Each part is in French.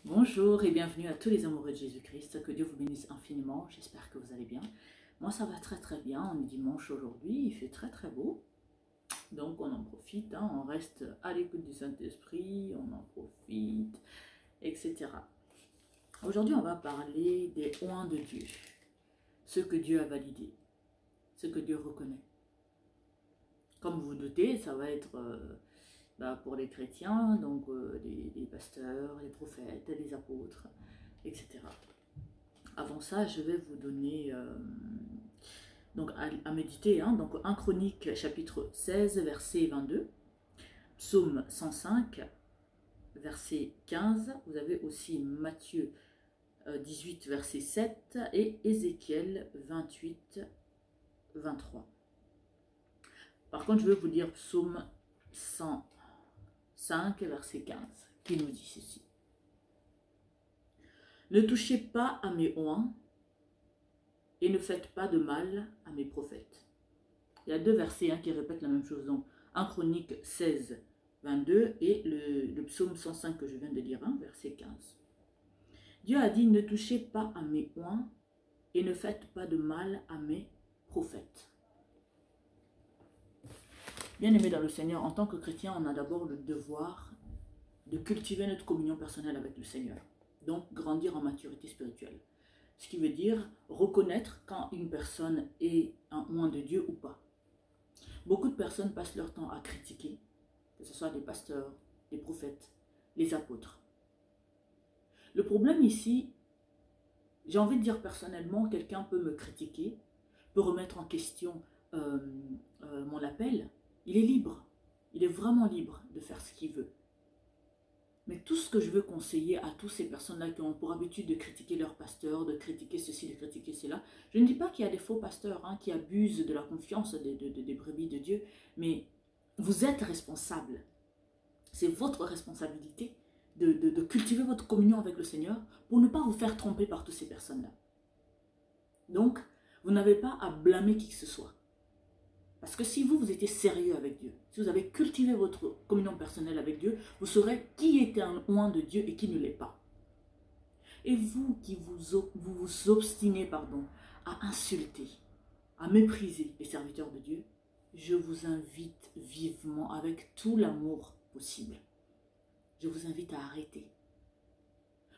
Bonjour et bienvenue à tous les amoureux de Jésus-Christ, que Dieu vous bénisse infiniment, j'espère que vous allez bien. Moi ça va très très bien, on est dimanche aujourd'hui, il fait très très beau, donc on en profite, on reste à l'écoute du Saint-Esprit, on en profite, etc. Aujourd'hui on va parler des oints de Dieu, ce que Dieu a validé, ce que Dieu reconnaît. Comme vous vous doutez, ça va être pour les chrétiens, donc les pasteurs, les prophètes, les apôtres, etc. Avant ça, je vais vous donner donc à méditer, donc 1 Chronique chapitre 16, verset 22, Psaume 105, verset 15, vous avez aussi Matthieu 18, verset 7 et Ézéchiel 28, 23. Par contre, je vais vous lire Psaume 105, verset 15, qui nous dit ceci. Ne touchez pas à mes oints et ne faites pas de mal à mes prophètes. Il y a deux versets qui répètent la même chose. Donc, 1 Chronique 16, 22 et le psaume 105 que je viens de lire, verset 15. Dieu a dit, ne touchez pas à mes oints et ne faites pas de mal à mes prophètes. Bien-aimés dans le Seigneur, en tant que chrétien, on a d'abord le devoir de cultiver notre communion personnelle avec le Seigneur. Donc, grandir en maturité spirituelle. Ce qui veut dire reconnaître quand une personne est un oint de Dieu ou pas. Beaucoup de personnes passent leur temps à critiquer, que ce soit des pasteurs, des prophètes, les apôtres. Le problème ici, j'ai envie de dire personnellement, quelqu'un peut me critiquer, peut remettre en question mon appel. Il est libre, il est vraiment libre de faire ce qu'il veut. Mais tout ce que je veux conseiller à toutes ces personnes-là qui ont pour habitude de critiquer leur pasteur, de critiquer ceci, de critiquer cela, je ne dis pas qu'il y a des faux pasteurs qui abusent de la confiance des brebis de Dieu, mais vous êtes responsable. C'est votre responsabilité de cultiver votre communion avec le Seigneur pour ne pas vous faire tromper par toutes ces personnes-là. Donc, vous n'avez pas à blâmer qui que ce soit. Parce que si vous étiez sérieux avec Dieu, si vous avez cultivé votre communion personnelle avec Dieu, vous saurez qui est un oint de Dieu et qui ne l'est pas. Et vous qui vous obstinez à insulter, à mépriser les serviteurs de Dieu, je vous invite vivement, avec tout l'amour possible, je vous invite à arrêter.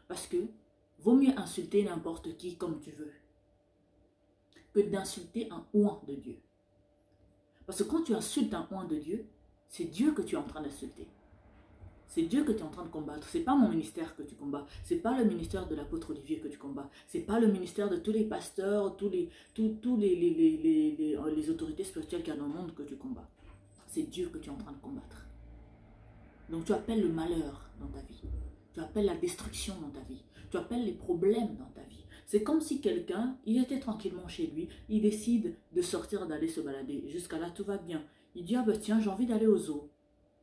Parce que vaut mieux insulter n'importe qui comme tu veux que d'insulter un oint de Dieu. Parce que quand tu insultes un oint de Dieu, c'est Dieu que tu es en train d'insulter. C'est Dieu que tu es en train de combattre. Ce n'est pas mon ministère que tu combats. Ce n'est pas le ministère de l'apôtre Olivier que tu combats. Ce n'est pas le ministère de tous les pasteurs, tous les autorités spirituelles qu'il y a dans le monde que tu combats. C'est Dieu que tu es en train de combattre. Donc tu appelles le malheur dans ta vie. Tu appelles la destruction dans ta vie. Tu appelles les problèmes dans ta vie. C'est comme si quelqu'un, il était tranquillement chez lui, il décide de sortir, d'aller se balader. Jusqu'à là, tout va bien. Il dit, ah ben tiens, j'ai envie d'aller au zoo.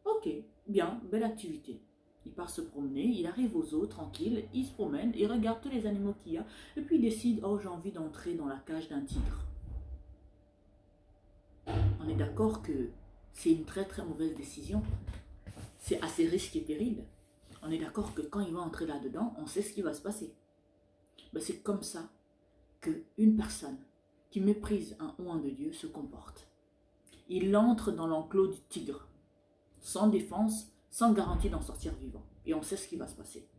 Ok, bien, belle activité. Il part se promener, il arrive au zoo, tranquille, il se promène, il regarde tous les animaux qu'il y a, et puis il décide, oh j'ai envie d'entrer dans la cage d'un tigre. On est d'accord que c'est une très très mauvaise décision. C'est assez risque et péril. On est d'accord que quand il va entrer là-dedans, on sait ce qui va se passer. Ben, c'est comme ça qu'une personne qui méprise un oint de Dieu se comporte. Il entre dans l'enclos du tigre, sans défense, sans garantie d'en sortir vivant. Et on sait ce qui va se passer.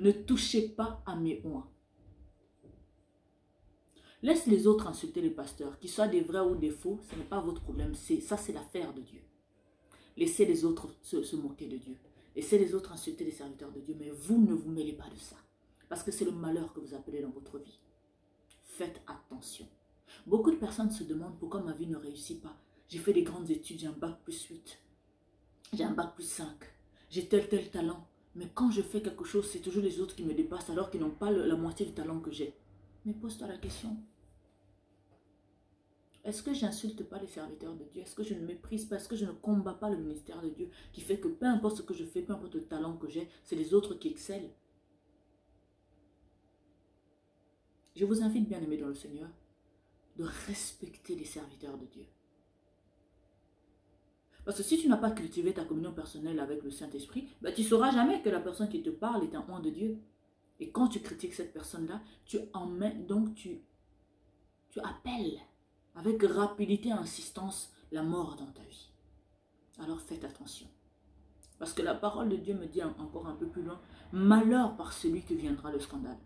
Ne touchez pas à mes oints. Laisse les autres insulter les pasteurs, qu'ils soient des vrais ou des faux, ce n'est pas votre problème. Ça, c'est l'affaire de Dieu. Laissez les autres se moquer de Dieu. Laissez les autres insulter les serviteurs de Dieu, mais vous ne vous mêlez pas de ça. Parce que c'est le malheur que vous appelez dans votre vie. Faites attention. Beaucoup de personnes se demandent pourquoi ma vie ne réussit pas. J'ai fait des grandes études, j'ai un bac plus 8. J'ai un bac plus 5. J'ai tel talent. Mais quand je fais quelque chose, c'est toujours les autres qui me dépassent alors qu'ils n'ont pas la moitié du talent que j'ai. Mais pose-toi la question. Est-ce que je n'insulte pas les serviteurs de Dieu? Est-ce que je ne méprise pas? Est-ce que je ne combats pas le ministère de Dieu qui fait que peu importe ce que je fais, peu importe le talent que j'ai, c'est les autres qui excellent? Je vous invite, bien-aimés dans le Seigneur, de respecter les serviteurs de Dieu. Parce que si tu n'as pas cultivé ta communion personnelle avec le Saint-Esprit, ben, tu ne sauras jamais que la personne qui te parle est un oint de Dieu. Et quand tu critiques cette personne-là, tu emmènes, donc tu appelles avec rapidité et insistance la mort dans ta vie. Alors faites attention. Parce que la parole de Dieu me dit encore un peu plus loin, malheur par celui que viendra le scandale.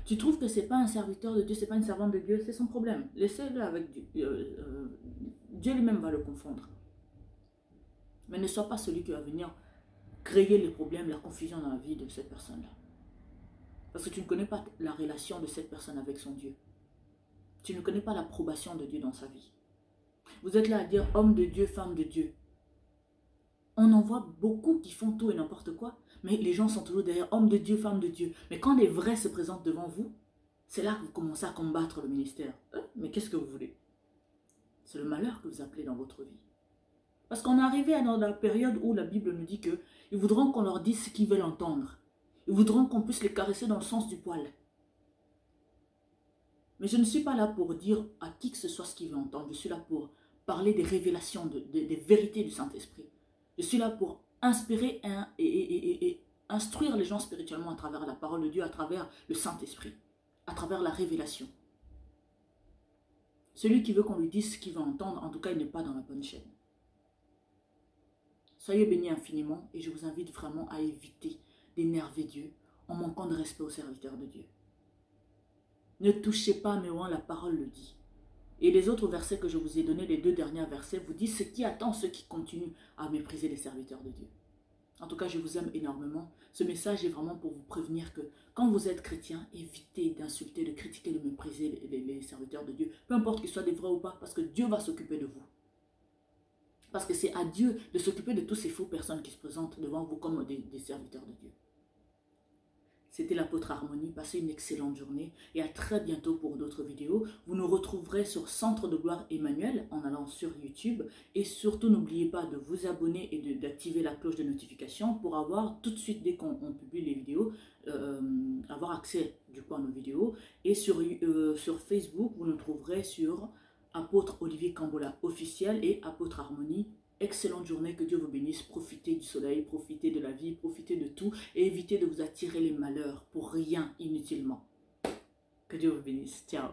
Tu trouves que ce n'est pas un serviteur de Dieu, ce n'est pas une servante de Dieu, c'est son problème. Laissez-le avec Dieu. Dieu lui-même va le confondre. Mais ne sois pas celui qui va venir créer les problèmes, la confusion dans la vie de cette personne-là. Parce que tu ne connais pas la relation de cette personne avec son Dieu. Tu ne connais pas l'approbation de Dieu dans sa vie. Vous êtes là à dire homme de Dieu, femme de Dieu. On en voit beaucoup qui font tout et n'importe quoi, mais les gens sont toujours derrière homme de Dieu, femme de Dieu. Mais quand les vrais se présentent devant vous, c'est là que vous commencez à combattre le ministère. Mais qu'est-ce que vous voulez? C'est le malheur que vous appelez dans votre vie. Parce qu'on est arrivé dans la période où la Bible nous dit qu'ils voudront qu'on leur dise ce qu'ils veulent entendre. Ils voudront qu'on puisse les caresser dans le sens du poil. Mais je ne suis pas là pour dire à qui que ce soit ce qu'il veut entendre. Je suis là pour parler des révélations, des vérités du Saint-Esprit. Je suis là pour inspirer et instruire les gens spirituellement à travers la parole de Dieu, à travers le Saint-Esprit, à travers la révélation. Celui qui veut qu'on lui dise ce qu'il veut entendre, en tout cas, il n'est pas dans la bonne chaîne. Soyez bénis infiniment et je vous invite vraiment à éviter d'énerver Dieu en manquant de respect aux serviteurs de Dieu. Ne touchez pas à mes oins, la parole le dit. Et les autres versets que je vous ai donnés, les 2 derniers versets, vous disent ce qui attend ceux qui continuent à mépriser les serviteurs de Dieu. En tout cas, je vous aime énormément. Ce message est vraiment pour vous prévenir que quand vous êtes chrétien, évitez d'insulter, de critiquer, de mépriser les serviteurs de Dieu. Peu importe qu'ils soient des vrais ou pas, parce que Dieu va s'occuper de vous. Parce que c'est à Dieu de s'occuper de toutes ces fausses personnes qui se présentent devant vous comme des serviteurs de Dieu. C'était l'apôtre Harmonie. Passez une excellente journée et à très bientôt pour d'autres vidéos. Vous nous retrouverez sur Centre de Gloire Emmanuel en allant sur YouTube. Et surtout, n'oubliez pas de vous abonner et d'activer la cloche de notification pour avoir tout de suite, dès qu'on publie les vidéos, avoir accès du coup à nos vidéos. Et sur Facebook, vous nous trouverez sur Apôtre Olivier Cambola officiel et Apôtre Harmonie. Excellente journée, que Dieu vous bénisse, profitez du soleil, profitez de la vie, profitez de tout et évitez de vous attirer les malheurs pour rien inutilement. Que Dieu vous bénisse, ciao.